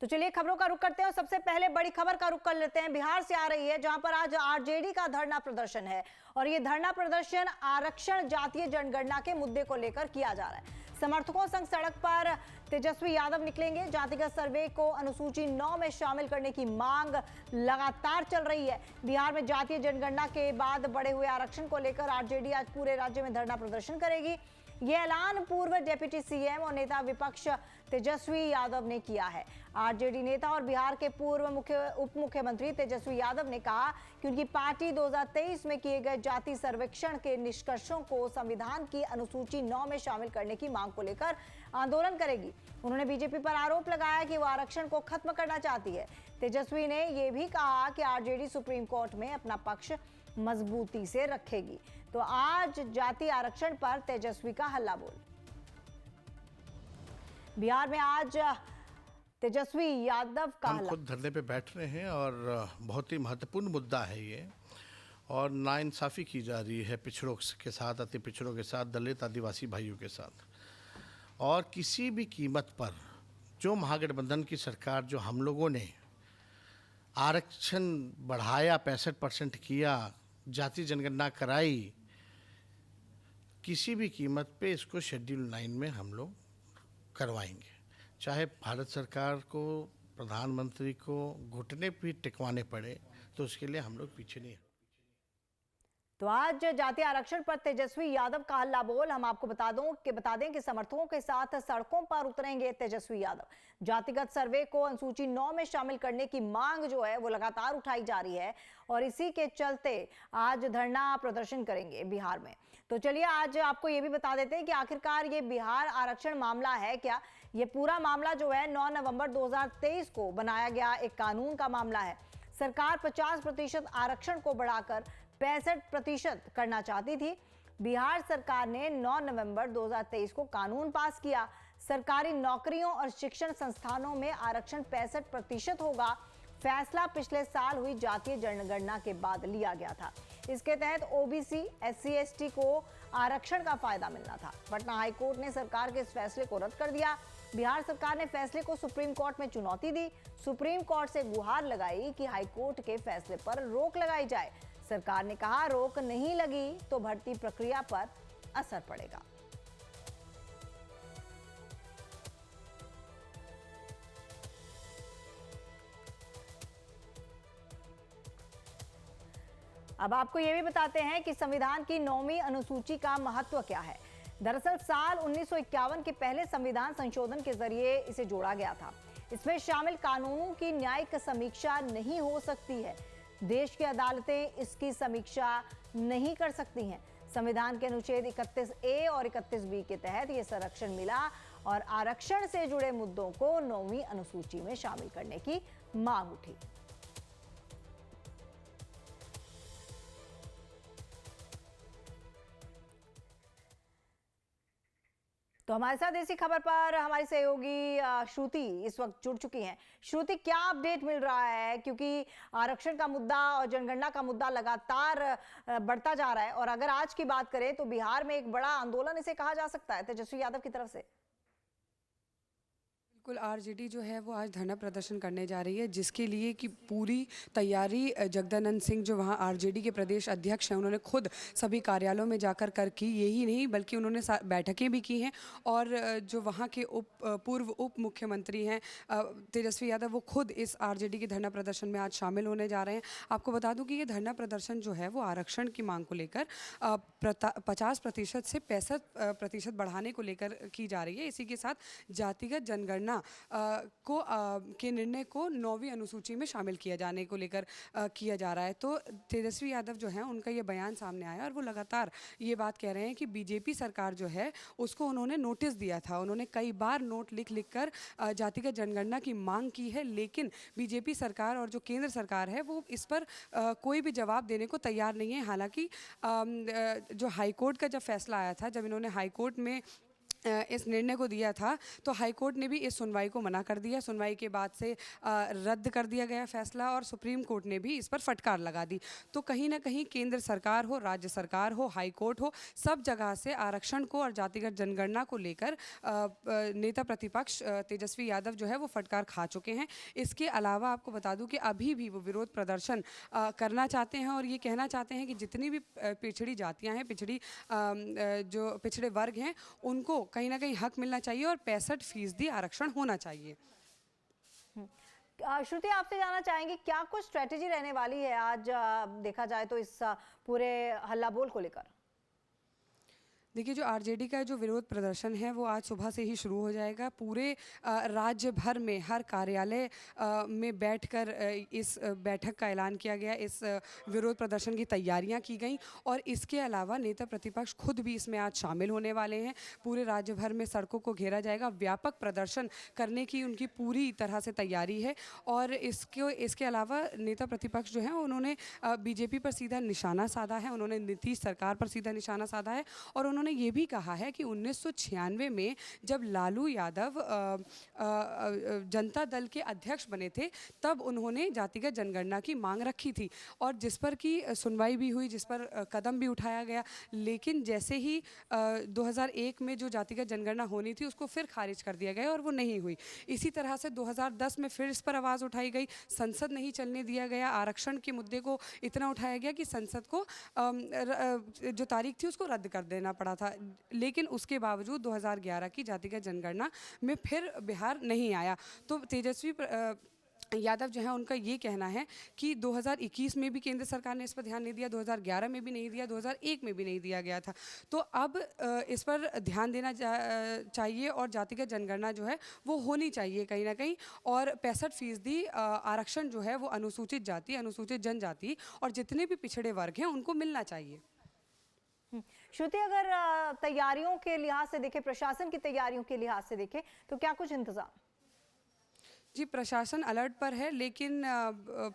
तो चलिए खबरों का रुख करते हैं और सबसे पहले बड़ी खबर का रुख कर लेते हैं। बिहार से आ रही है, जहां पर आज आरजेडी का धरना प्रदर्शन है और ये धरना प्रदर्शन आरक्षण जातीय जनगणना के मुद्दे को लेकर किया जा रहा है। समर्थकों संग सड़क पर तेजस्वी यादव निकलेंगे। जातिगत सर्वे को अनुसूची 9 में शामिल करने की मांग लगातार चल रही है। बिहार में जातीय जनगणना के बाद बढ़े हुए आरक्षण को लेकर आरजेडी आज पूरे राज्य में धरना प्रदर्शन करेगी। ये ऐलान पूर्व डिप्टी सीएम और नेता विपक्ष तेजस्वी यादव ने किया है। आरजेडी नेता और बिहार के पूर्व उप मुख्यमंत्री तेजस्वी यादव ने कहा कि उनकी पार्टी 2023 में किए गए जाति सर्वेक्षण के निष्कर्षों को संविधान की अनुसूची 9 में शामिल करने की मांग को लेकर आंदोलन करेगी। उन्होंने बीजेपी पर आरोप लगाया कि वो आरक्षण को खत्म करना चाहती है। तेजस्वी ने यह भी कहा कि आरजेडी सुप्रीम कोर्ट में अपना पक्ष मजबूती से रखेगी। तो आज जाति आरक्षण पर तेजस्वी का हल्ला बोल। बिहार में आज तेजस्वी यादव का हम खुद धरने पे बैठ रहे हैं और बहुत ही महत्वपूर्ण मुद्दा है ये, और नाइंसाफी की जा रही है पिछड़ों के साथ, अति पिछड़ों के साथ, दलित आदिवासी भाइयों के साथ। और किसी भी कीमत पर जो महागठबंधन की सरकार, जो हम लोगों ने आरक्षण बढ़ाया, 65% किया, जाति जनगणना कराई, किसी भी कीमत पे इसको शेड्यूल 9 में हम लोग करवाएंगे। चाहे भारत सरकार को, प्रधानमंत्री को घुटने भी टिकवाने पड़े, तो उसके लिए हम लोग पीछे नहीं हैं। तो आज जातीय आरक्षण पर तेजस्वी यादव का हल्ला बोल। हम आपको बता दें कि समर्थकों के साथ सड़कों पर उतरेंगे तेजस्वी यादव। जातिगत सर्वे को अनुसूची 9 में शामिल करने की मांग जो है वो लगातार उठाई जा रही है और इसी के चलते आज धरना प्रदर्शन करेंगे बिहार में। तो चलिए आज आपको ये भी बता देते हैं कि आखिरकार ये बिहार आरक्षण मामला है क्या। ये पूरा मामला जो है 9 नवंबर 2023 को बनाया गया एक कानून का मामला है। सरकार 50% आरक्षण को बढ़ाकर 65% करना चाहती थी। बिहार सरकार ने 9 नवंबर 2023 को कानून पास किया। सरकारी नौकरियों और शिक्षण संस्थानों में आरक्षण 65% होगा। फैसला पिछले साल हुई जातीय जनगणना के बाद लिया गया था। इसके तहत ओबीसी, एससी, एसटी को आरक्षण का फायदा मिलना था। पटना हाईकोर्ट ने सरकार के इस फैसले को रद्द कर दिया। बिहार सरकार ने फैसले को सुप्रीम कोर्ट में चुनौती दी। सुप्रीम कोर्ट से गुहार लगाई कि हाईकोर्ट के फैसले पर रोक लगाई जाए। सरकार ने कहा रोक नहीं लगी तो भर्ती प्रक्रिया पर असर पड़ेगा। अब आपको यह भी बताते हैं कि संविधान की 9वीं अनुसूची का महत्व क्या है। दरअसल साल 1951 के पहले संविधान संशोधन के जरिए इसे जोड़ा गया था। इसमें शामिल कानूनों की न्यायिक समीक्षा नहीं हो सकती है। देश की अदालतें इसकी समीक्षा नहीं कर सकती हैं। संविधान के अनुच्छेद 31A और 31B के तहत यह संरक्षण मिला और आरक्षण से जुड़े मुद्दों को 9वीं अनुसूची में शामिल करने की मांग उठी। तो हमारे साथ इसी खबर पर हमारी सहयोगी श्रुति इस वक्त जुड़ चुकी हैं। श्रुति, क्या अपडेट मिल रहा है, क्योंकि आरक्षण का मुद्दा और जनगणना का मुद्दा लगातार बढ़ता जा रहा है और अगर आज की बात करें तो बिहार में एक बड़ा आंदोलन इसे कहा जा सकता है तेजस्वी यादव की तरफ से। बिल्कुल, आरजेडी जो है वो आज धरना प्रदर्शन करने जा रही है, जिसके लिए कि पूरी तैयारी जगदानंद सिंह जो वहाँ आरजेडी के प्रदेश अध्यक्ष हैं, उन्होंने खुद सभी कार्यालयों में जाकर की। यही नहीं बल्कि उन्होंने बैठकें भी की हैं और जो वहाँ के पूर्व उप मुख्यमंत्री हैं तेजस्वी यादव, वो खुद इस आरजेडी के धरना प्रदर्शन में आज शामिल होने जा रहे हैं। आपको बता दूँ कि ये धरना प्रदर्शन जो है वो आरक्षण की मांग को लेकर 50% से 65% बढ़ाने को लेकर की जा रही है। इसी के साथ जातिगत जनगणना के निर्णय को 9वीं अनुसूची में शामिल किया जाने को लेकर किया जा रहा है। तो तेजस्वी यादव जो हैं उनका ये बयान सामने आया और वो लगातार ये बात कह रहे हैं कि बीजेपी सरकार जो है उसको उन्होंने नोटिस दिया था। उन्होंने कई बार नोट लिख कर जातिगत जनगणना की मांग की है, लेकिन बीजेपी सरकार और जो केंद्र सरकार है वो इस पर कोई भी जवाब देने को तैयार नहीं है। हालांकि जो हाईकोर्ट का जब फैसला आया था, जब इन्होंने हाईकोर्ट में इस निर्णय को दिया था, तो हाईकोर्ट ने भी इस सुनवाई को मना कर दिया। सुनवाई के बाद से रद्द कर दिया गया फैसला और सुप्रीम कोर्ट ने भी इस पर फटकार लगा दी। तो कहीं ना कहीं केंद्र सरकार हो, राज्य सरकार हो, हाईकोर्ट हो, सब जगह से आरक्षण को और जातिगत जनगणना को लेकर नेता प्रतिपक्ष तेजस्वी यादव जो है वो फटकार खा चुके हैं। इसके अलावा आपको बता दूं कि अभी भी वो विरोध प्रदर्शन करना चाहते हैं और ये कहना चाहते हैं कि जितनी भी पिछड़ी जातियाँ हैं, जो पिछड़े वर्ग हैं, उनको कहीं ना कहीं हक मिलना चाहिए और 65% आरक्षण होना चाहिए। श्रुति, आपसे जानना चाहेंगे क्या कुछ स्ट्रेटेजी रहने वाली है आज देखा जाए तो इस पूरे हल्ला बोल को लेकर? देखिए, जो आरजेडी का जो विरोध प्रदर्शन है वो आज सुबह से ही शुरू हो जाएगा। पूरे राज्य भर में हर कार्यालय में बैठकर इस बैठक का ऐलान किया गया। इस विरोध प्रदर्शन की तैयारियां की गई और इसके अलावा नेता प्रतिपक्ष खुद भी इसमें आज शामिल होने वाले हैं। पूरे राज्य भर में सड़कों को घेरा जाएगा। व्यापक प्रदर्शन करने की उनकी पूरी तरह से तैयारी है और इसके अलावा नेता प्रतिपक्ष जो हैं उन्होंने बीजेपी पर सीधा निशाना साधा है, उन्होंने नीतीश सरकार पर सीधा निशाना साधा है और उन्होंने ये भी कहा है कि 1996 में जब लालू यादव जनता दल के अध्यक्ष बने थे तब उन्होंने जातिगत जनगणना की मांग रखी थी और जिस पर की सुनवाई भी हुई, जिस पर कदम भी उठाया गया। लेकिन जैसे ही 2001 में जो जातिगत जनगणना होनी थी उसको फिर खारिज कर दिया गया और वो नहीं हुई। इसी तरह से 2010 में फिर इस पर आवाज़ उठाई गई, संसद नहीं चलने दिया गया। आरक्षण के मुद्दे को इतना उठाया गया कि संसद को जो तारीख थी उसको रद्द कर देना पड़ा था। लेकिन उसके बावजूद 2011 की जातिगत जनगणना में फिर बिहार नहीं आया। तो तेजस्वी यादव जो है उनका ये कहना है कि 2021 में भी केंद्र सरकार ने इस पर ध्यान नहीं दिया, 2011 में भी नहीं दिया, 2001 में भी नहीं दिया गया था। तो अब इस पर ध्यान देना चाहिए और जातिगत जनगणना जो है वो होनी चाहिए कहीं ना कहीं और 65% आरक्षण जो है वो अनुसूचित जाति, अनुसूचित जनजाति और जितने भी पिछड़े वर्ग हैं उनको मिलना चाहिए। श्रुति, अगर तैयारियों के लिहाज से देखें, प्रशासन की तैयारियों के लिहाज से देखें तो क्या कुछ इंतजाम? जी, प्रशासन अलर्ट पर है लेकिन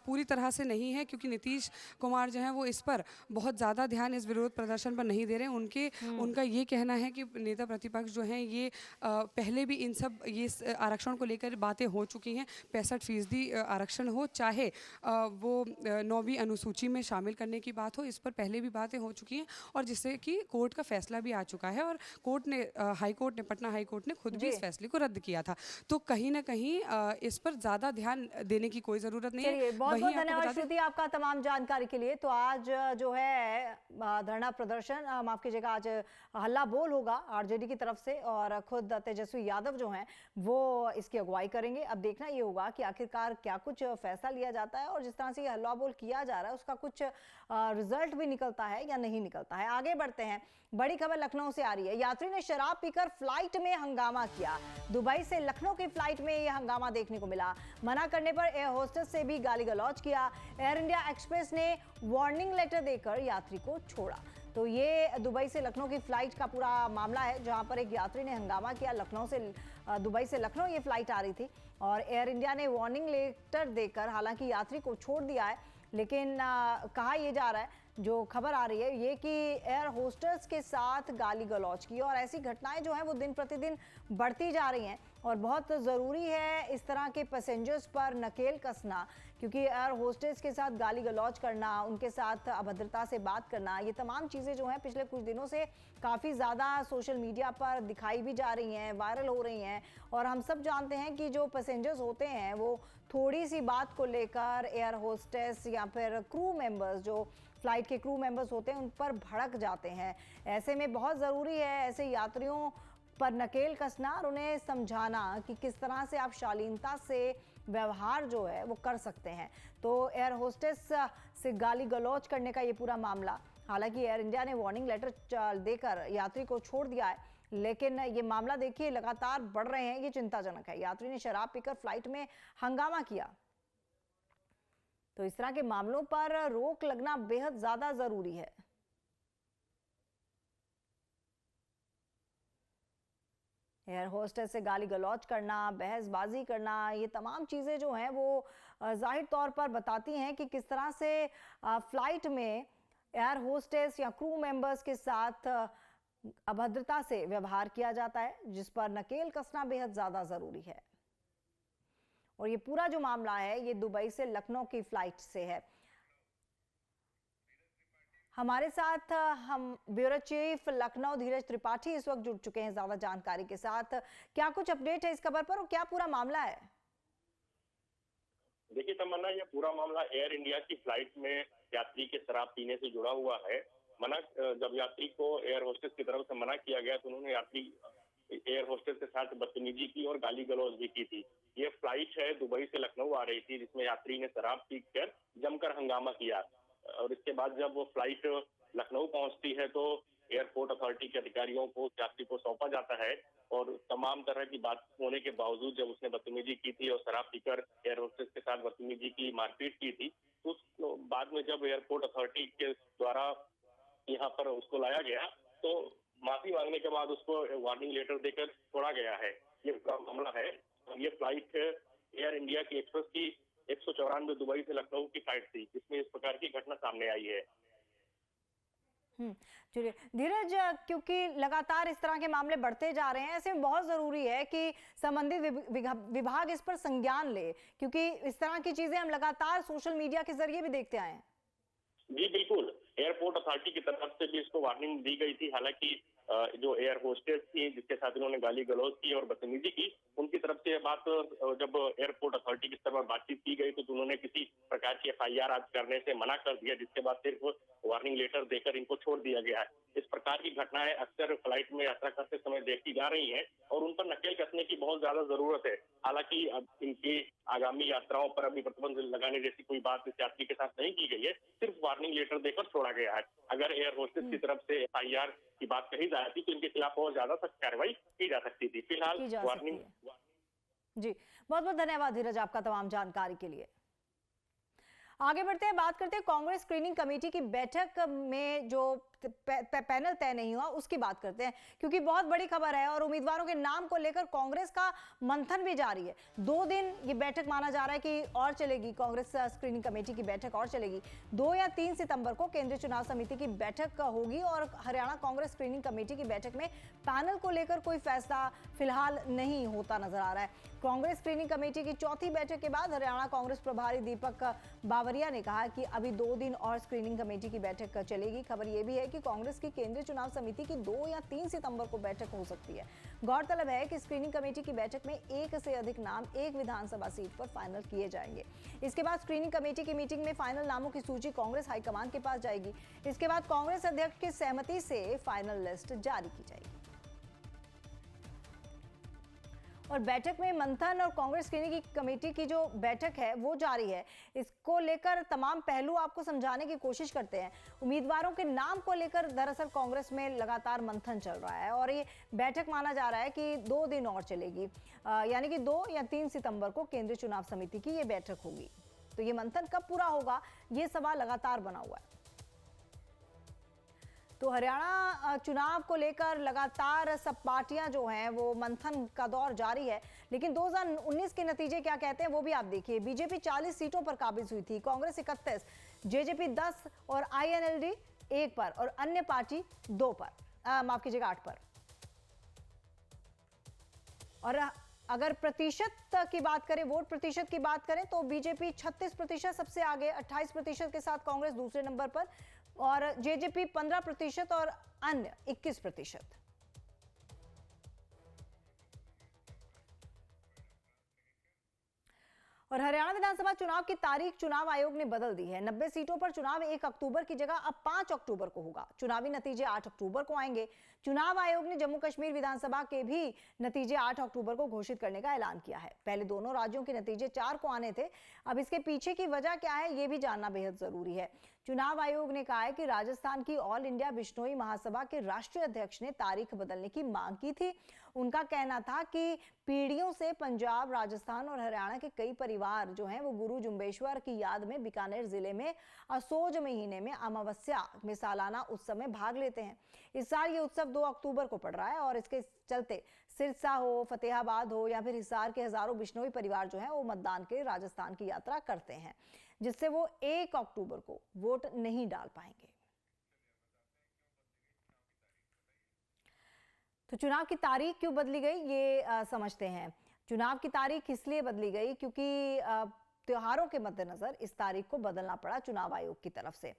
पूरी तरह से नहीं है क्योंकि नीतीश कुमार जो हैं वो इस पर बहुत ज़्यादा ध्यान इस विरोध प्रदर्शन पर नहीं दे रहे हैं। उनका ये कहना है कि नेता प्रतिपक्ष जो हैं ये पहले भी ये आरक्षण को लेकर बातें हो चुकी हैं। 65% आरक्षण हो, चाहे वो 9वीं अनुसूची में शामिल करने की बात हो, इस पर पहले भी बातें हो चुकी हैं और जिससे कि कोर्ट का फैसला भी आ चुका है और पटना हाई कोर्ट ने खुद भी इस फैसले को रद्द किया था। तो कहीं ना कहीं इस पर ज्यादा ध्यान देने की कोई जरूरत नहीं है। बहुत बहुत धन्यवाद श्रुति आपका तमाम जानकारी के लिए। तो आज जो है धरना प्रदर्शन, माफ कीजिएगा, आज हल्ला बोल होगा आरजेडी की तरफ से और खुद तेजस्वी यादव जो हैं वो इसकी अगुवाई करेंगे। अब देखना ये होगा कि आखिरकार क्या कुछ फैसला लिया जाता है और जिस तरह से ये हल्ला बोल किया जा रहा है उसका कुछ रिजल्ट भी निकलता है या नहीं निकलता है। आगे बढ़ते हैं, बड़ी खबर लखनऊ से आ रही है। यात्री ने शराब पीकर फ्लाइट में हंगामा किया। दुबई से लखनऊ की फ्लाइट में यह हंगामा देखने को मिला। मना करने पर एयर होस्टेस से भी गाली गलौज किया। एयर इंडिया एक्सप्रेस ने वार्निंग लेटर देकर यात्री को छोड़ा। तो ये दुबई से लखनऊ की फ्लाइट का पूरा मामला है जहां पर एक यात्री ने हंगामा किया। दुबई से लखनऊ ये फ्लाइट आ रही थी और एयर इंडिया ने वार्निंग लेटर देकर हालांकि यात्री को छोड़ दिया है, लेकिन कहा यह जा रहा है, जो खबर आ रही है ये कि एयर होस्टेस के साथ गाली गलौज की और ऐसी घटनाएं जो हैं वो दिन प्रतिदिन बढ़ती जा रही हैं और बहुत ज़रूरी है इस तरह के पैसेंजर्स पर नकेल कसना, क्योंकि एयर होस्टेस के साथ गाली गलौज करना, उनके साथ अभद्रता से बात करना, ये तमाम चीज़ें जो हैं पिछले कुछ दिनों से काफ़ी ज़्यादा सोशल मीडिया पर दिखाई भी जा रही हैं, वायरल हो रही हैं। और हम सब जानते हैं कि जो पैसेंजर्स होते हैं वो थोड़ी सी बात को लेकर एयर होस्टेस या फिर क्रू मेंबर्स, जो फ्लाइट के क्रू मेंबर्स होते हैं, उन पर भड़क जाते हैं। ऐसे में बहुत ज़रूरी है ऐसे यात्रियों पर नकेल कसना और उन्हें समझाना कि किस तरह से आप शालीनता से व्यवहार जो है वो कर सकते हैं। तो एयर होस्टेस से गाली गलौज करने का ये पूरा मामला, हालांकि एयर इंडिया ने वार्निंग लेटर देकर यात्री को छोड़ दिया है, लेकिन ये मामला देखिए लगातार बढ़ रहे हैं, ये चिंताजनक है। यात्री ने शराब पीकर फ्लाइट में हंगामा किया, तो इस तरह के मामलों पर रोक लगना बेहद ज्यादा जरूरी है। एयर होस्टेस से गाली गलौज करना, बहसबाजी करना, ये तमाम चीज़ें जो हैं वो जाहिर तौर पर बताती हैं कि किस तरह से फ्लाइट में एयर होस्टेस या क्रू मेंबर्स के साथ अभद्रता से व्यवहार किया जाता है, जिस पर नकेल कसना बेहद ज्यादा जरूरी है। और ये पूरा जो मामला है ये दुबई से लखनऊ की फ्लाइट से है। हमारे साथ हम ब्यूरो चीफ लखनऊ धीरज त्रिपाठी इस वक्त जुड़ चुके हैं ज्यादा जानकारी के साथ। क्या कुछ अपडेट है इस खबर पर और क्या पूरा मामला है? देखिए तमन्ना, यह पूरा मामला एयर इंडिया की फ्लाइट में यात्री के शराब पीने से जुड़ा हुआ है। जब यात्री को एयर होस्टेस की तरफ से मना किया गया तो उन्होंने एयर होस्टेस के साथ बदतमीजी की और गाली गलौज भी की थी। ये फ्लाइट है दुबई से लखनऊ आ रही थी, जिसमें यात्री ने शराब पीकर जमकर हंगामा किया और इसके बाद जब वो फ्लाइट लखनऊ पहुंचती है तो एयरपोर्ट अथॉरिटी के अधिकारियों को यात्री को सौंपा जाता है और तमाम तरह की बात होने के बावजूद जब उसने बदतमीजी की थी और शराब पीकर एयर होस्टेस के साथ बदतमीजी की, मारपीट की थी, तो बाद में जब एयरपोर्ट अथॉरिटी के द्वारा यहाँ पर उसको लाया गया तो माफी मांगने के बाद उसको वार्निंग लेटर देकर छोड़ा गया है। ये पूरा मामला है। ये फ्लाइट एयर इंडिया की एक्सप्रेस की 194 दुबई से लखनऊ की फ्लाइट थी, जिसमें इस प्रकार की घटना सामने आई है। चलिए धीरज, क्योंकि लगातार इस तरह के मामले बढ़ते जा रहे हैं, ऐसे में बहुत जरूरी है कि संबंधित विभाग इस पर संज्ञान ले, क्योंकि इस तरह की चीजें हम लगातार सोशल मीडिया के जरिए भी देखते आए हैं। जी बिल्कुल, एयरपोर्ट अथॉरिटी की तरफ से भी इसको वार्निंग दी गई थी। हालांकि जो एयर होस्टेस थी जिसके साथ इन्होंने गाली गलौज की और बदतमीजी की, उनकी तरफ से बात जब एयरपोर्ट अथॉरिटी की तरफ बातचीत की गई तो उन्होंने किसी प्रकार की FIR आज करने से मना कर दिया, जिसके बाद सिर्फ वार्निंग लेटर देकर इनको छोड़ दिया गया है। इस प्रकार की घटनाएं अक्सर फ्लाइट में यात्रा करते समय देखी जा रही हैं और उन पर नकेल कसने की बहुत ज्यादा जरूरत है। हालांकि अब इनकी आगामी यात्राओं पर अभी प्रतिबंध लगाने जैसी कोई बात इस यात्री के साथ नहीं की गई है, सिर्फ वार्निंग लेटर देकर छोड़ा गया है। अगर एयर होस्टेस की तरफ से FIR की बात कही जाती तो इनके खिलाफ और ज्यादा सख्त कार्रवाई की जा सकती थी। फिलहाल वार्निंग। जी बहुत बहुत धन्यवाद धीरज आपका तमाम जानकारी के लिए। आगे बढ़ते हैं, बात करते हैं कांग्रेस स्क्रीनिंग कमेटी की बैठक में जो पैनल तय नहीं हुआ उसकी बात करते हैं, क्योंकि बहुत बड़ी खबर है और उम्मीदवारों के नाम को लेकर कांग्रेस का मंथन भी जारी है। 2 दिन ये बैठक माना जा रहा है कि और चलेगी, कांग्रेस स्क्रीनिंग कमेटी की बैठक और चलेगी। 2 या 3 सितंबर को केंद्रीय चुनाव समिति की बैठक होगी और हरियाणा कांग्रेस स्क्रीनिंग कमेटी की बैठक में पैनल को लेकर कोई फैसला फिलहाल नहीं होता नजर आ रहा है। कांग्रेस स्क्रीनिंग कमेटी की चौथी बैठक के बाद हरियाणा कांग्रेस प्रभारी दीपक बावरिया ने कहा कि अभी 2 दिन और स्क्रीनिंग कमेटी की बैठक चलेगी। खबर यह भी है कि कांग्रेस की केंद्रीय चुनाव समिति की 2 या 3 सितंबर को बैठक हो सकती है। गौरतलब है कि स्क्रीनिंग कमेटी की बैठक में 1 से अधिक नाम एक विधानसभा सीट पर फाइनल किए जाएंगे। इसके बाद स्क्रीनिंग कमेटी की मीटिंग में फाइनल नामों की सूची कांग्रेस हाईकमान के पास जाएगी। इसके बाद कांग्रेस अध्यक्ष की सहमति से फाइनल लिस्ट जारी की जाएगी। और बैठक में मंथन और कांग्रेस स्क्रीनिंग कमेटी की जो बैठक है वो जारी है। इसको लेकर तमाम पहलू आपको समझाने की कोशिश करते हैं। उम्मीदवारों के नाम को लेकर दरअसल कांग्रेस में लगातार मंथन चल रहा है और ये बैठक माना जा रहा है कि 2 दिन और चलेगी, यानी कि 2 या 3 सितंबर को केंद्रीय चुनाव समिति की ये बैठक होगी। तो ये मंथन कब पूरा होगा, ये सवाल लगातार बना हुआ है। तो हरियाणा चुनाव को लेकर लगातार सब पार्टियां जो हैं वो मंथन का दौर जारी है, लेकिन 2019 के नतीजे क्या कहते हैं वो भी आप देखिए। बीजेपी 40 सीटों पर काबिज हुई थी, कांग्रेस 31, जेजेपी 10 और INLD 1 पर और अन्य पार्टी 2 पर, माफ कीजिएगा 8 पर। और अगर प्रतिशत की बात करें, वोट प्रतिशत की बात करें तो बीजेपी 36% सबसे आगे, 28% के साथ कांग्रेस दूसरे नंबर पर और जेजेपी 15% और अन्य 21%। और हरियाणा विधानसभा चुनाव की तारीख चुनाव आयोग ने बदल दी है। 90 सीटों पर चुनाव 1 अक्टूबर की जगह अब 5 अक्टूबर को होगा। चुनावी नतीजे 8 अक्टूबर को आएंगे। चुनाव आयोग ने जम्मू कश्मीर विधानसभा के भी नतीजे 8 अक्टूबर को घोषित करने का ऐलान किया है। पहले दोनों राज्यों के नतीजे 4 को आने थे। अब इसके पीछे की वजह क्या है ये भी जानना बेहद जरूरी है। चुनाव आयोग ने कहा है कि राजस्थान की ऑल इंडिया बिश्नोई महासभा के राष्ट्रीय अध्यक्ष ने तारीख बदलने की मांग की थी। उनका कहना था कि पीढ़ियों से पंजाब, राजस्थान और हरियाणा के कई परिवार जो हैं वो गुरु जुम्बेश्वर की याद में बीकानेर जिले में असोज महीने में अमावस्या में सालाना उत्सव में भाग लेते हैं। इस साल ये उत्सव 2 अक्टूबर को पड़ रहा है और इसके चलते सिरसा हो, फतेहाबाद हो या फिर हिसार के हजारों बिश्नोई परिवार जो हैं वो मतदान के राजस्थान की यात्रा करते हैं, जिससे वो 1 अक्टूबर को वोट नहीं डाल पाएंगे। तो चुनाव की तारीख क्यों बदली गई, ये समझते हैं। चुनाव की तारीख इसलिए बदली गई क्योंकि त्योहारों के मद्देनजर इस तारीख को बदलना पड़ा चुनाव आयोग की तरफ से।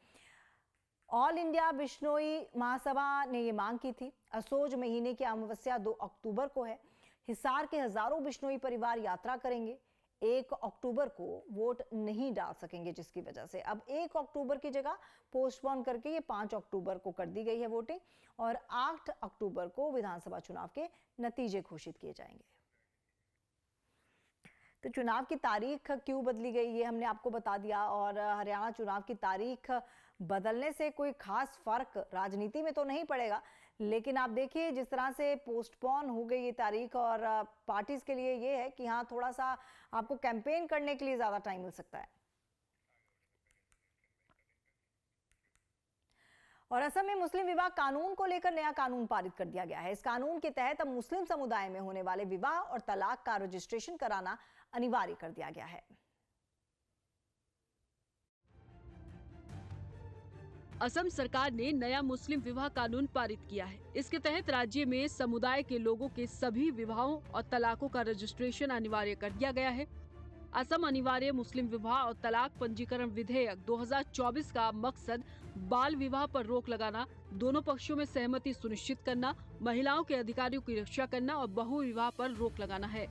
ऑल इंडिया बिश्नोई महासभा ने ये मांग की थी। असोज महीने की अमावस्या 2 अक्टूबर को है। हिसार के हजारों बिश्नोई परिवार यात्रा करेंगे। 1 अक्टूबर को वोट नहीं डाल सकेंगे, जिसकी वजह से अब 1 अक्टूबर की जगह पोस्टपोन करके ये 5 अक्टूबर को कर दी गई है वोटिंग, और 8 अक्टूबर को विधानसभा चुनाव के नतीजे घोषित किए जाएंगे। तो चुनाव की तारीख क्यों बदली गई ये हमने आपको बता दिया। और हरियाणा चुनाव की तारीख बदलने से कोई खास फर्क राजनीति में तो नहीं पड़ेगा, लेकिन आप देखिए जिस तरह से पोस्टपोन हो गई ये तारीख, और पार्टीज के लिए ये है कि हाँ थोड़ा सा आपको कैंपेन करने के लिए ज्यादा टाइम मिल सकता है। और असम में मुस्लिम विवाह कानून को लेकर नया कानून पारित कर दिया गया है। इस कानून के तहत अब मुस्लिम समुदाय में होने वाले विवाह और तलाक का रजिस्ट्रेशन कराना अनिवार्य कर दिया गया है। असम सरकार ने नया मुस्लिम विवाह कानून पारित किया है। इसके तहत राज्य में समुदाय के लोगों के सभी विवाहों और तलाकों का रजिस्ट्रेशन अनिवार्य कर दिया गया है। असम अनिवार्य मुस्लिम विवाह और तलाक पंजीकरण विधेयक 2024 का मकसद बाल विवाह पर रोक लगाना, दोनों पक्षों में सहमति सुनिश्चित करना, महिलाओं के अधिकारों की रक्षा करना और बहु विवाह पर रोक लगाना है।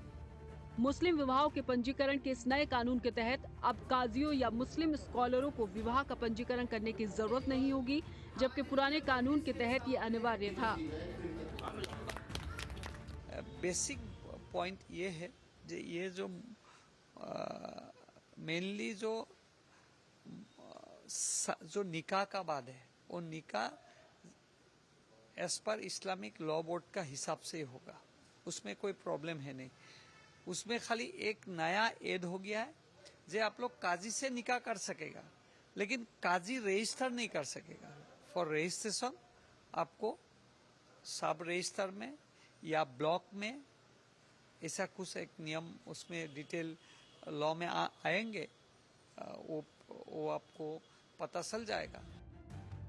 मुस्लिम विवाहों के पंजीकरण के इस नए कानून के तहत अब काजियों या मुस्लिम स्कॉलरों को विवाह का पंजीकरण करने की जरूरत नहीं होगी, जबकि पुराने कानून के तहत ये अनिवार्य था। बेसिक पॉइंट ये है ये जो मेनली जो निकाह का बाद है वो निकाह as per Islamic law board का हिसाब से होगा, उसमें कोई प्रॉब्लम है नहीं। उसमें खाली एक नया ऐड हो गया है जो आप लोग काजी से निकाह कर सकेगा, लेकिन काजी रजिस्टर नहीं कर सकेगा। फॉर रजिस्ट्रेशन आपको सब रजिस्टर में या ब्लॉक में ऐसा कुछ एक नियम उसमें डिटेल लॉ में आएंगे, वो आपको पता चल जाएगा।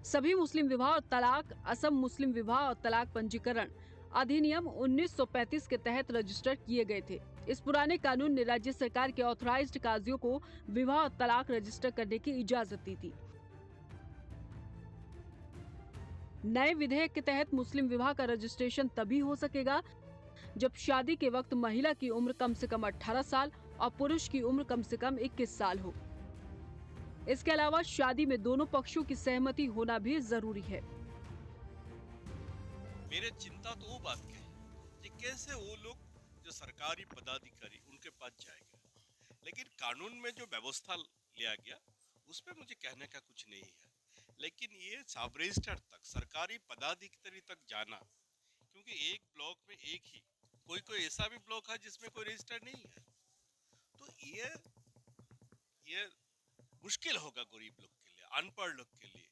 सभी मुस्लिम विवाह और तलाक असम मुस्लिम विवाह और तलाक पंजीकरण अधिनियम 1935 के तहत रजिस्टर किए गए थे। इस पुराने कानून ने राज्य सरकार के ऑथराइज्ड काजियों को विवाह और तलाक रजिस्टर करने की इजाजत दी थी। नए विधेयक के तहत मुस्लिम विवाह का रजिस्ट्रेशन तभी हो सकेगा जब शादी के वक्त महिला की उम्र कम से कम 18 साल और पुरुष की उम्र कम से कम 21 साल हो। इसके अलावा शादी में दोनों पक्षों की सहमति होना भी जरूरी है। मेरे चिंता तो वो बात की है कि कैसे वो लोग जो सरकारी पदाधिकारी उनके पास जाएगा, लेकिन कानून में जो व्यवस्था लिया गया उसमें मुझे कहने का कुछ नहीं है, लेकिन ये सब रजिस्टर तक सरकारी पदाधिकारी तक जाना, क्योंकि एक ब्लॉक में एक ही कोई ऐसा भी ब्लॉक है जिसमें कोई रजिस्टर नहीं है, तो ये मुश्किल होगा गरीब लोग के लिए, अनपढ़ लोग के लिए,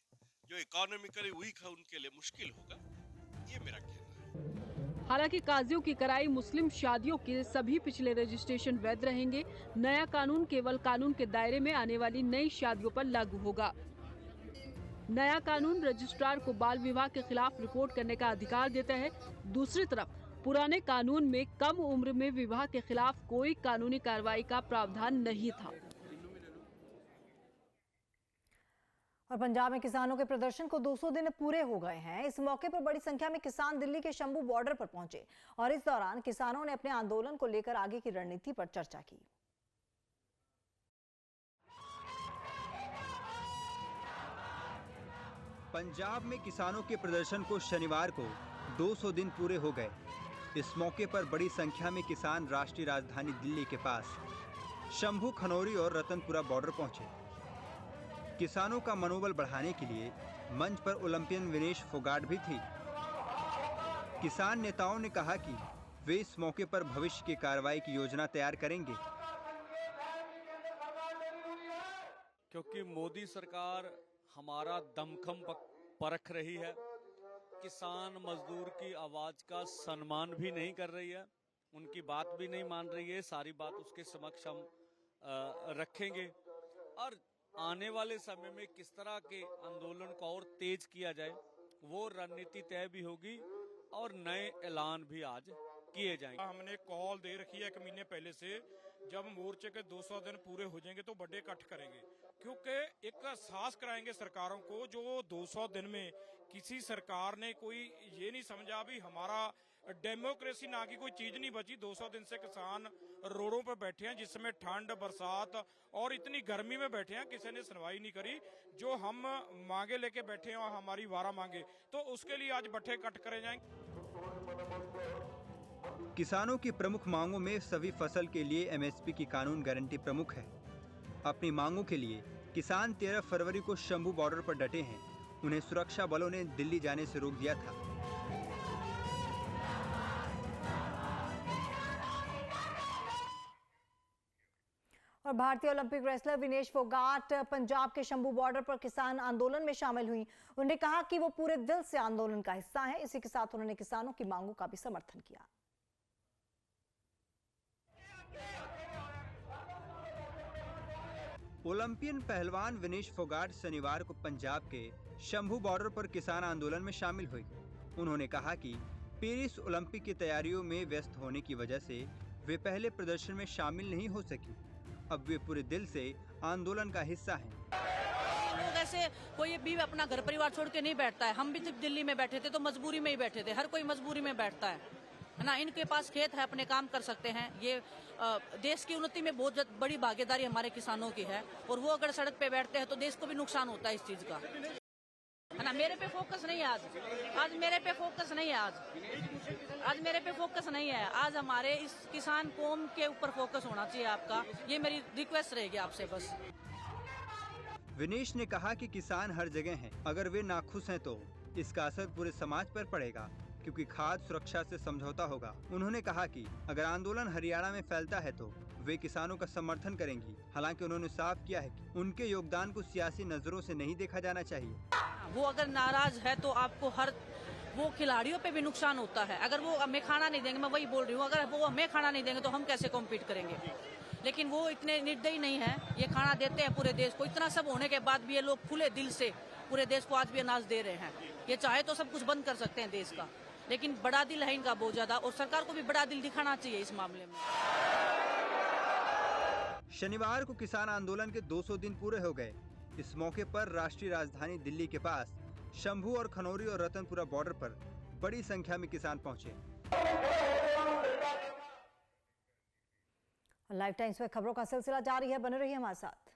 जो इकोनॉमिकली वीक है उनके लिए मुश्किल होगा, ये मेरा कहना है। हालांकि काजियों की कराई मुस्लिम शादियों के सभी पिछले रजिस्ट्रेशन वैध रहेंगे। नया कानून केवल कानून के दायरे में आने वाली नई शादियों पर लागू होगा। नया कानून रजिस्ट्रार को बाल विवाह के खिलाफ रिपोर्ट करने का अधिकार देता है। दूसरी तरफ पुराने कानून में कम उम्र में विवाह के खिलाफ कोई कानूनी कार्रवाई का प्रावधान नहीं था। और पंजाब में किसानों के प्रदर्शन को 200 दिन पूरे हो गए हैं। इस मौके पर बड़ी संख्या में किसान दिल्ली के शंभू बॉर्डर पर पहुंचे और इस दौरान किसानों ने अपने आंदोलन को लेकर आगे की रणनीति पर चर्चा की। पंजाब में किसानों के प्रदर्शन को शनिवार को 200 दिन पूरे हो गए। इस मौके पर बड़ी संख्या में किसान राष्ट्रीय राजधानी दिल्ली के पास शंभू, खनौरी और रतनपुरा बॉर्डर पहुंचे। किसानों का मनोबल बढ़ाने के लिए मंच पर ओलंपियन विनेश फोगाट भी थी। किसान नेताओं ने कहा कि वे इस मौके पर भविष्य की कार्रवाई की योजना तैयार करेंगे, क्योंकि मोदी सरकार हमारा दमखम परख रही है। किसान मजदूर की आवाज का सम्मान भी नहीं कर रही है, उनकी बात भी नहीं मान रही है। सारी बात उसके समक्ष हम रखेंगे और आने वाले समय में किस तरह के आंदोलन को और तेज किया जाए वो रणनीति तय भी होगी। और नए ऐलान भी आज किए जाएंगे। हमने कॉल दे रखी है 1 महीने पहले से, जब मोर्चे के 200 दिन पूरे हो जाएंगे तो बड़े इकट्ठ करेंगे, क्योंकि एक एहसास कराएंगे सरकारों को। जो 200 दिन में किसी सरकार ने कोई ये नहीं समझा भी हमारा डेमोक्रेसी ना की कोई चीज नहीं बची। 200 दिन से किसान रोडों पर बैठे हैं, जिसमें ठंड बरसात और इतनी गर्मी में बैठे हैं, किसी ने सुनवाई नहीं करी। जो हम मांगे लेके बैठे हैं और हमारी वारा मांगे, तो उसके लिए आज बट्टे कट करे जाएंगे। किसानों की प्रमुख मांगों में सभी फसल के लिए एमएसपी की कानून गारंटी प्रमुख है। अपनी मांगों के लिए किसान 13 फरवरी को शंभू बॉर्डर पर डटे हैं। उन्हें सुरक्षा बलों ने दिल्ली जाने से रोक दिया था। और भारतीय ओलंपिक रेसलर विनेश फोगाट पंजाब के शंभू बॉर्डर पर किसान आंदोलन में शामिल हुई। उन्होंने कहा कि वो पूरे दिल से आंदोलन का हिस्सा हैं। इसी के साथ उन्होंने किसानों की मांगों का भी समर्थन किया। ओलंपियन पहलवान विनेश फोगाट शनिवार को पंजाब के शंभू बॉर्डर पर किसान आंदोलन में शामिल हुई। उन्होंने कहा कि पेरिस ओलंपिक की तैयारियों में व्यस्त होने की वजह से वे पहले प्रदर्शन में शामिल नहीं हो सकी। अब वे पूरे दिल से आंदोलन का हिस्सा हैं। ऐसे कोई भी अपना घर परिवार छोड़ के नहीं बैठता है। हम भी जब दिल्ली में बैठे थे तो मजबूरी में ही बैठे थे। हर कोई मजबूरी में बैठता है ना। इनके पास खेत है, अपने काम कर सकते हैं। ये देश की उन्नति में बहुत बड़ी भागीदारी हमारे किसानों की है, और वो अगर सड़क पे बैठते हैं तो देश को भी नुकसान होता है इस चीज का, है ना। मेरे पे फोकस नहीं है आज मेरे पे फोकस नहीं है आज मेरे पे फोकस नहीं है। आज हमारे इस किसान कौम के ऊपर फोकस होना चाहिए आपका। ये मेरी रिक्वेस्ट रहेगी आपसे बस। विनेश ने कहा कि किसान हर जगह हैं। अगर वे नाखुश हैं तो इसका असर पूरे समाज पर पड़ेगा, क्योंकि खाद्य सुरक्षा से समझौता होगा। उन्होंने कहा कि अगर आंदोलन हरियाणा में फैलता है तो वे किसानों का समर्थन करेंगी। हालांकि उन्होंने साफ किया है कि उनके योगदान को सियासी नजरों से नहीं देखा जाना चाहिए। वो अगर नाराज है तो आपको वो खिलाड़ियों पे भी नुकसान होता है। अगर वो हमें खाना नहीं देंगे, मैं वही बोल रही हूँ, अगर वो हमें खाना नहीं देंगे तो हम कैसे कॉम्पीट करेंगे। लेकिन वो इतने निर्दयी नहीं है, ये खाना देते हैं पूरे देश को। इतना सब होने के बाद भी ये लोग खुले दिल से पूरे देश को आज भी अनाज दे रहे हैं। ये चाहे तो सब कुछ बंद कर सकते हैं देश का, लेकिन बड़ा दिल है इनका बहुत ज्यादा, और सरकार को भी बड़ा दिल दिखाना चाहिए इस मामले में। शनिवार को किसान आंदोलन के 200 दिन पूरे हो गए। इस मौके पर राष्ट्रीय राजधानी दिल्ली के पास शंभू और खनौरी और रतनपुरा बॉर्डर पर बड़ी संख्या में किसान पहुंचे। लाइव टाइम्स में खबरों का सिलसिला जारी है, बने रहिए हमारे साथ।